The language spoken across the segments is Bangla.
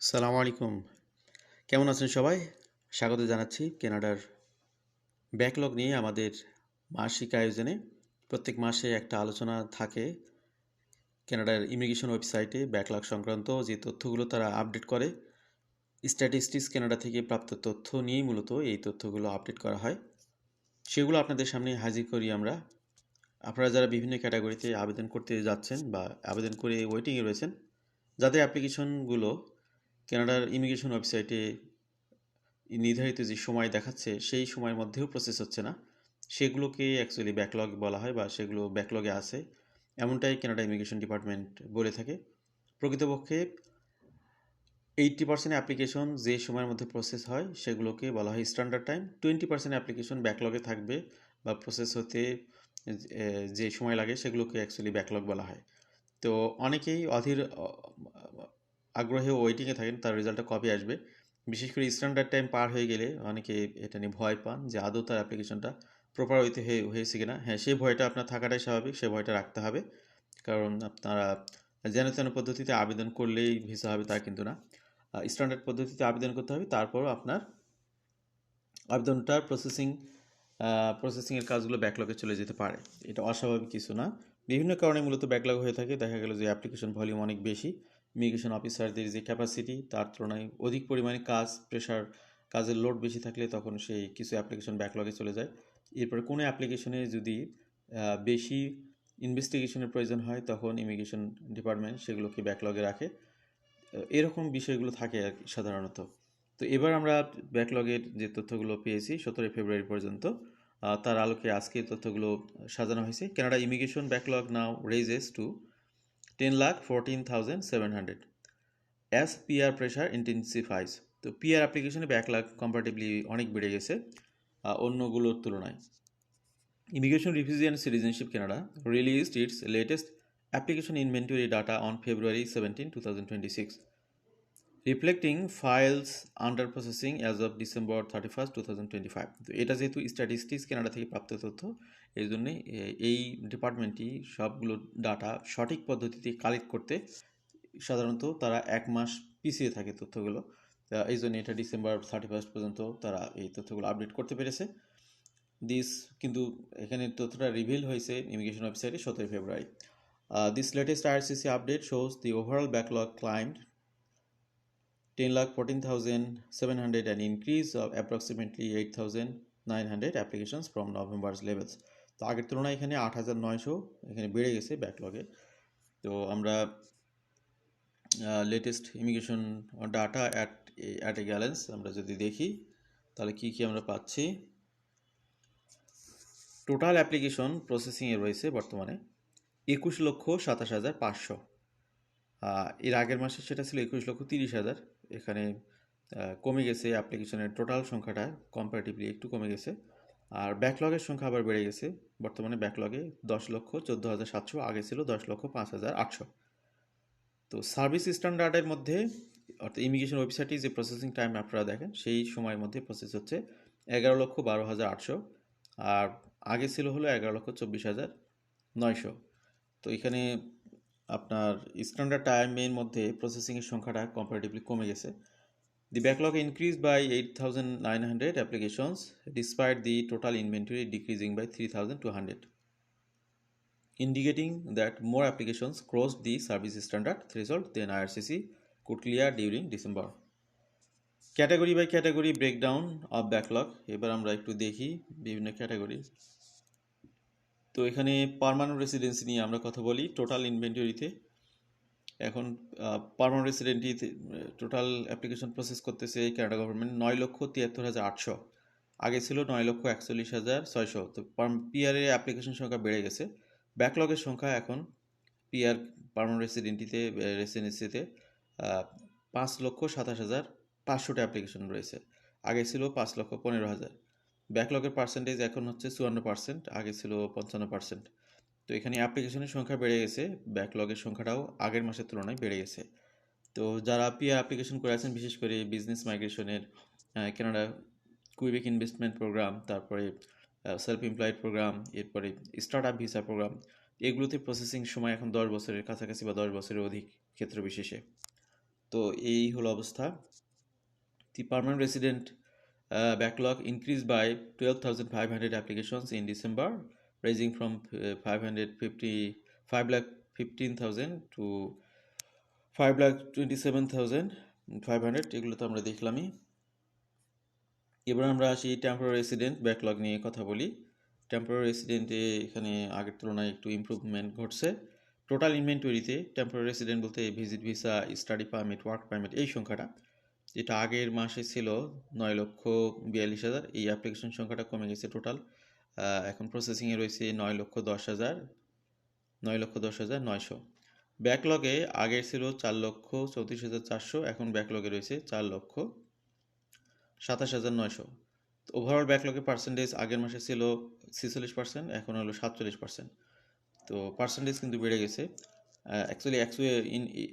সালামু আলাইকুম। কেমন আছেন সবাই? স্বাগত জানাচ্ছি কানাডার ব্যাকলগ নিয়ে আমাদের মাসিক আয়োজনে। প্রত্যেক মাসে একটা আলোচনা থাকে কানাডার ইমিগ্রেশন ওয়েবসাইটে ব্যাকলগ সংক্রান্ত যে তথ্যগুলো তারা আপডেট করে। স্ট্যাটিস্টিক্স কানাডা থেকে প্রাপ্ত তথ্য নিয়েই মূলত এই তথ্যগুলো আপডেট করা হয়। সেগুলো আপনাদের সামনে হাজির করি আমরা। আপনারা যারা বিভিন্ন ক্যাটাগরিতে আবেদন করতে যাচ্ছেন বা আবেদন করে ওয়েটিংয়ে রয়েছেন, যাদের অ্যাপ্লিকেশনগুলো কানাডার ইমিগ্রেশন ওয়েবসাইটে নির্ধারিত যে সময় দেখাচ্ছে সেই সময়ের মধ্যেও প্রসেস হচ্ছে না, সেগুলোকে অ্যাকচুয়ালি ব্যাকলগ বলা হয় বা সেগুলো ব্যাকলগে আছে, এমনটাই কানাডা ইমিগ্রেশন ডিপার্টমেন্ট বলে থাকে। প্রকৃতপক্ষে 80% অ্যাপ্লিকেশন যে সময়ের মধ্যে প্রসেস হয় সেগুলোকে বলা হয় স্ট্যান্ডার্ড টাইম। 20% অ্যাপ্লিকেশন ব্যাকলগে থাকবে বা প্রসেস হতে যে সময় লাগে সেগুলোকে অ্যাকচুয়ালি ব্যাকলগ বলা হয়। তো অনেকেই অধীর আগ্রহে ওয়েটিংয়ে থাকেন তার রেজাল্টটা কবে আসবে। বিশেষ করে স্ট্যান্ডার্ড টাইম পার হয়ে গেলে অনেকে এটা নিয়ে ভয় পান যে আদৌ তার অ্যাপ্লিকেশনটা প্রপার ওয়েতে হয়েছে কিনা। হ্যাঁ, সেই ভয়টা আপনার থাকাটাই স্বাভাবিক, সে ভয়টা রাখতে হবে। কারণ আপনারা যেন তেন পদ্ধতিতে আবেদন করলেই ভিসা হবে তা কিন্তু না। স্ট্যান্ডার্ড পদ্ধতিতে আবেদন করতে হবে, তারপরও আপনার আবেদনটার প্রসেসিংয়ের কাজগুলো ব্যাকলগে চলে যেতে পারে। এটা অস্বাভাবিক কিছু না। বিভিন্ন কারণে মূলত ব্যাকলগ হয়ে থাকে। দেখা গেল যে অ্যাপ্লিকেশন ভলিউম অনেক বেশি, ইমিগ্রেশন অফিসারদের যে ক্যাপাসিটি তার তুলনায় অধিক পরিমাণে প্রেশার, কাজের লোড বেশি থাকলে তখন সেই কিছু অ্যাপ্লিকেশন ব্যাকলগে চলে যায়। এরপরে কোনো অ্যাপ্লিকেশনে যদি বেশি ইনভেস্টিগেশনের প্রয়োজন হয় তখন ইমিগ্রেশন ডিপার্টমেন্ট সেগুলোকে ব্যাকলগে রাখে। এরকম বিষয়গুলো থাকে আর কি সাধারণত। তো এবার আমরা ব্যাকলগের যে তথ্যগুলো পেয়েছি 17 ফেব্রুয়ারি পর্যন্ত, তার আলোকে আজকে তথ্যগুলো সাজানো হয়েছে। Canada immigration backlog now rises to 10,14,700 as PR pressure intensifies. তো পিআর অ্যাপ্লিকেশনে ব্যাকলগ কম্পারেটিভলি অনেক বেড়ে গেছে অন্যগুলোর তুলনায়। Immigration, Refugee and Citizenship Canada released its latest application inventory data on February 17, 2026, reflecting files under processing as of December 31, 2025। তো এটা যেহেতু স্ট্যাটিস্টিক্স কানাডা থেকে প্রাপ্ত তথ্য, এই জন্যে এই ডিপার্টমেন্টটি সবগুলো ডাটা সঠিক পদ্ধতিতে কালেক্ট করতে সাধারণত তারা 1 মাস পিছিয়ে থাকে তথ্যগুলো। এই জন্য এটা ডিসেম্বর 31 পর্যন্ত তারা এই তথ্যগুলো আপডেট করতে পেরেছে। কিন্তু এখানে তথ্যটা রিভিল হয়েছে ইমিগ্রেশন ওয়েবসাইটে 17 ফেব্রুয়ারি। This latest IRCC update shows the overall backlog climbed 10,14,700, an increase of approximately 8,900 applications from November's levels. তো আগের তুলনায় এখানে 8,900 এখানে বেড়ে গেছে ব্যাকলগে। তো আমরা latest immigration data at a গ্যালেন্স আমরা যদি দেখি তাহলে কি কি আমরা পাচ্ছি। টোটাল অ্যাপ্লিকেশন প্রসেসিংয়ে রয়েছে বর্তমানে 21,27,500। এর আগের মাসে সেটা ছিল 21,30,000। এখানে কমে গেছে অ্যাপ্লিকেশনের টোটাল সংখ্যাটা, কম্পারেটিভলি একটু কমে গেছে। আর ব্যাকলগের সংখ্যা আবার বেড়ে গেছে, বর্তমানে ব্যাকলগে 10,14,700, আগে ছিল 10,05,800। তো সার্ভিস স্ট্যান্ডার্ডের মধ্যে অর্থাৎ ইমিগ্রেশন ওয়েবসাইটে যে প্রসেসিং টাইম আপনারা দেখেন সেই সময়ের মধ্যে প্রসেস হচ্ছে 11,12,800, আর আগে ছিল হলো 11,24,900। তো এখানে আপনার স্ট্যান্ডার্ড টাইমের মধ্যে প্রসেসিংয়ের সংখ্যাটা কম্পারেটিভলি কমে গেছে। The backlog increased by 8,900 applications despite the total inventory decreasing by 3,200, indicating that more applications crossed the service standard threshold than IRCC could clear during December. Category by category breakdown of backlog এবার আমরা একটু দেখি বিভিন্ন ক্যাটাগরি। তো এখানে পার্মানেন্ট রেসিডেন্সি নিয়ে আমরা কথা বলি। টোটাল ইনভেন্টরিতে এখন পার্মানেন্ট রেসিডেন্টই টোটাল অ্যাপ্লিকেশন প্রসেস করতেছে কানাডা গভর্নমেন্ট 9,73,800, আগে ছিল 9,41,600। তো পিআর এর অ্যাপ্লিকেশন সংখ্যা বেড়ে গেছে। ব্যাকলগের সংখ্যা এখন পিআর পার্মানেন্ট রেসিডেন্সিতে 5,27,500টা অ্যাপ্লিকেশন রয়েছে, আগে ছিল 5,15,000। ব্যাকলগের পার্সেন্টেজ এখন হচ্ছে 54%, আগে ছিল 55%। তো এখানে অ্যাপ্লিকেশনের সংখ্যা বেড়ে গেছে, ব্যাকলগের সংখ্যাটাও আগের মাসের তুলনায় বেড়ে গেছে। তো যারা পিআর অ্যাপ্লিকেশন করে আছেন, বিশেষ করে বিজনেস মাইগ্রেশনের কানাডা কুইবেক ইনভেস্টমেন্ট প্রোগ্রাম, তারপরে সেলফ এমপ্লয়েড প্রোগ্রাম, এরপরে স্টার্ট আপ ভিসা প্রোগ্রাম, এগুলোতে প্রসেসিং সময় এখন 10 বছরের কাছাকাছি বা 10 বছরের অধিক ক্ষেত্র বিশেষে। তো এই হলো অবস্থা। The permanent resident backlog increased by 12,500 applications in December, rising from 515,000 to 5,27,500, এগুলো তো আমরা দেখলামই। এবার আমরা আসি টেম্পোরারি রেসিডেন্ট ব্যাকলগ নিয়ে কথা বলি। টেম্পোরারি রেসিডেন্টে এখানে আগের তুলনায় একটু ইমপ্রুভমেন্ট ঘটছে। টোটাল ইনভেন্টরিতে টেম্পোরারি রেসিডেন্ট বলতে visit visa, study permit, work permit, এই সংখ্যাটা, যেটা আগের মাসে ছিল 9,42,000, এই অ্যাপ্লিকেশন সংখ্যাটা কমে গেছে টোটাল। এখন প্রসেসিংয়ে রয়েছে 9,10,900। ব্যাকলগে আগের ছিল 4,34,400, এখন ব্যাকলগে রয়েছে 4,27,900। ওভারঅল ব্যাকলগের পার্সেন্টেজ আগের মাসে ছিল 46%, এখন হলো 47%। তো পার্সেন্টেজ কিন্তু বেড়ে গেছে। অ্যাকচুয়ালি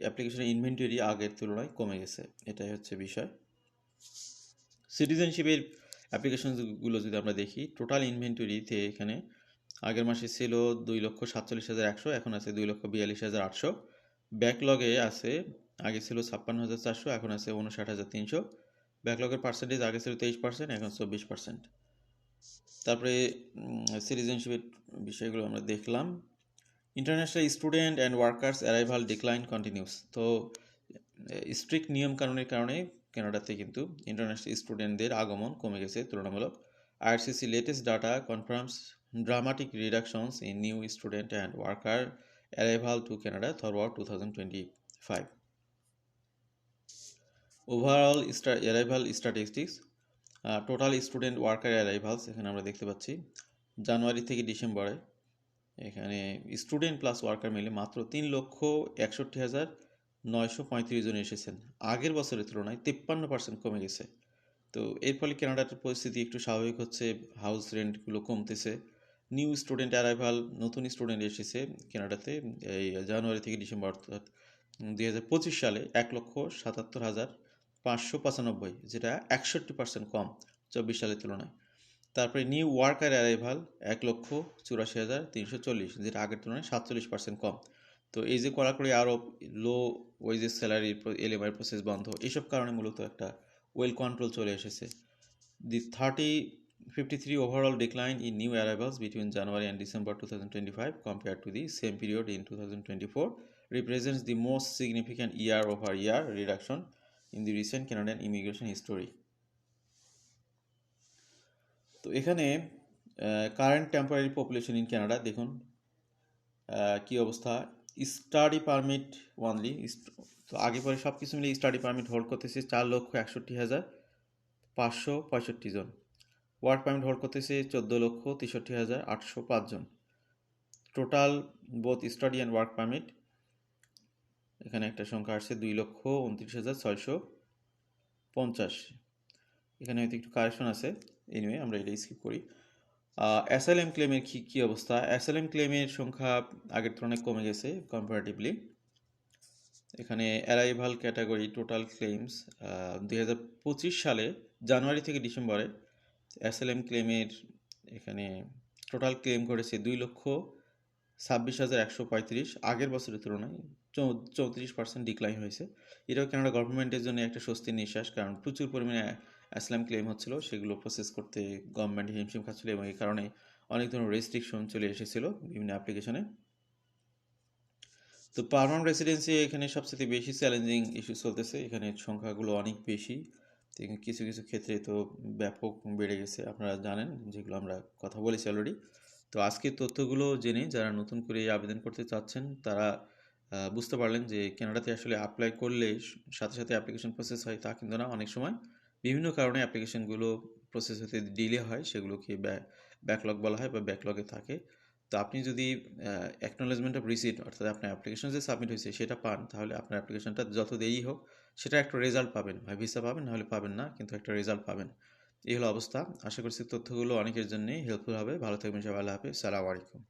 অ্যাপ্লিকেশনের ইনভেন্টরি আগের তুলনায় কমে গেছে, এটাই হচ্ছে বিষয়। সিটিজেনশিপের অ্যাপ্লিকেশনগুলো যদি আমরা দেখি, টোটাল ইনভেন্টরিতে এখানে আগের মাসে ছিল 2,47,100, এখন আছে 2,42,800। ব্যাকলগে আছে, আগে ছিল 56,400, এখন আছে 59,300। ব্যাকলগের পার্সেন্টেজ আগে ছিল 23%, এখন 24%। তারপরে সিটিজেনশিপের বিষয়গুলো আমরা দেখলাম। International student and workers arrival decline continuous. তো স্ট্রিক্ট নিয়মকানুনের কারণে কানাডাতে কিন্তু ইন্টারন্যাশনাল স্টুডেন্টদের আগমন কমে গেছে তুলনামূলক। IRCC latest data confirms dramatic রিডাকশনস in new student and worker arrival to Canada throughout 2025। Overall arrival statistics, total student worker arrivals এখানে আমরা দেখতে পাচ্ছি জানুয়ারি থেকে ডিসেম্বরে এখানে স্টুডেন্ট প্লাস ওয়ার্কার মিলে মাত্র 3,61,935 জন এসেছেন। আগের বছরের তুলনায় 53% কমে গেছে। তো এর ফলে কানাডার পরিস্থিতি একটু স্বাভাবিক হচ্ছে, হাউস রেন্টগুলো কমতেছে। নিউ স্টুডেন্ট অ্যারাইভাল, নতুন স্টুডেন্ট এসেছে কানাডাতে এই জানুয়ারি থেকে ডিসেম্বর, অর্থাৎ 2025 সালে 1,77,595, যেটা 61% কম 24 সালের তুলনায়। তারপরে নিউ ওয়ার্কার অ্যারাইভাল 1,84,340, যেটা আগের তুলনায় 47% কম। তো এই যে কড়াকড়ি আরও লো ওয়েজেস স্যালারির এলএমআই প্রসেস বন্ধ, এইসব কারণে মূলত একটা ওয়েল কন্ট্রোল চলে এসেছে। দি 53 overall decline in new arrivals between January and December 2025 compared to the same period in 2024 represents the most significant year-over-year reduction in the recent Canadian immigration history. তো এখানে current temporary population in Canada দেখুন কি অবস্থা। স্টাডি পারমিট ওনলি, তো আগে পরে সব কিছু মিলে স্টাডি পারমিট হোল্ড করতেছে 4,61,565 জন। ওয়ার্ক পারমিট হোল্ড করতেছে 14,63,805 জন। Total both study and work permit এখানে একটা সংখ্যা আসছে 2,29,650। এখানে হয়তো একটু কারেকশন আছে, এনিওয়ে আমরা এটা স্কিপ করি। অ্যাসাইলাম ক্লেমের কী অবস্থা? অ্যাসাইলাম ক্লেমের সংখ্যা আগের তুলনায় কমে গেছে কম্পারেটিভলি। এখানে অ্যারাইভাল ক্যাটাগরি টোটাল ক্লেমস 2025 সালে জানুয়ারি থেকে ডিসেম্বরে অ্যাসাইলাম ক্লেমের এখানে টোটাল ক্লেম করেছে 2,26,135, আগের বছরের তুলনায় 34% ডিক্লাইন হয়েছে। এটাও কানাডা গভর্নমেন্টের জন্য একটা স্বস্তির নিঃশ্বাস, কারণ প্রচুর পরিমাণে অ্যাসাইলাম ক্লেম হচ্ছিল, সেগুলো প্রসেস করতে গভর্নমেন্ট হিমশিম খাচ্ছিল এবং এই কারণে অনেক ধরনের রেস্ট্রিকশন চলে এসেছিল বিভিন্ন অ্যাপ্লিকেশনে। তো পার্মানেন্ট রেসিডেন্সি এখানে সবচেয়ে বেশি চ্যালেঞ্জিং ইস্যু চলতেছে, এখানে সংখ্যাগুলো অনেক বেশি, কিছু কিছু ক্ষেত্রে তো ব্যাপক বেড়ে গেছে, আপনারা জানেন, যেগুলো আমরা কথা বলেছি অলরেডি। তো আজকের তথ্যগুলো জেনে যারা নতুন করে আবেদন করতে চাচ্ছেন তারা বুঝতে পারলেন যে কানাডাতে আসলে অ্যাপ্লাই করলে সাথে সাথে অ্যাপ্লিকেশন প্রসেস হয় তা কিন্তু না, অনেক সময় বিভিন্ন কারণে অ্যাপ্লিকেশনগুলো প্রসেস হতে ডিলে হয়, সেগুলোকে ব্যাকলগ বলা হয় বা ব্যাকলগে থাকে। তো আপনি যদি অ্যাকনোলেজমেন্ট অফ রিসিট, অর্থাৎ আপনার অ্যাপ্লিকেশন যে সাবমিট হয়েছে সেটা পান, তাহলে আপনার অ্যাপ্লিকেশনটা যত দেরি হোক সেটা একটা রেজাল্ট পাবেন, হয় ভিসা পাবেন, নাহলে পাবেন না, কিন্তু একটা রেজাল্ট পাবেন। এই হলো অবস্থা। আশা করছি তথ্যগুলো অনেকের জন্যই হেল্পফুল হবে। ভালো থাকবেন সবাই, আল্লাহ হাফেজ, সালামু আলাইকুম।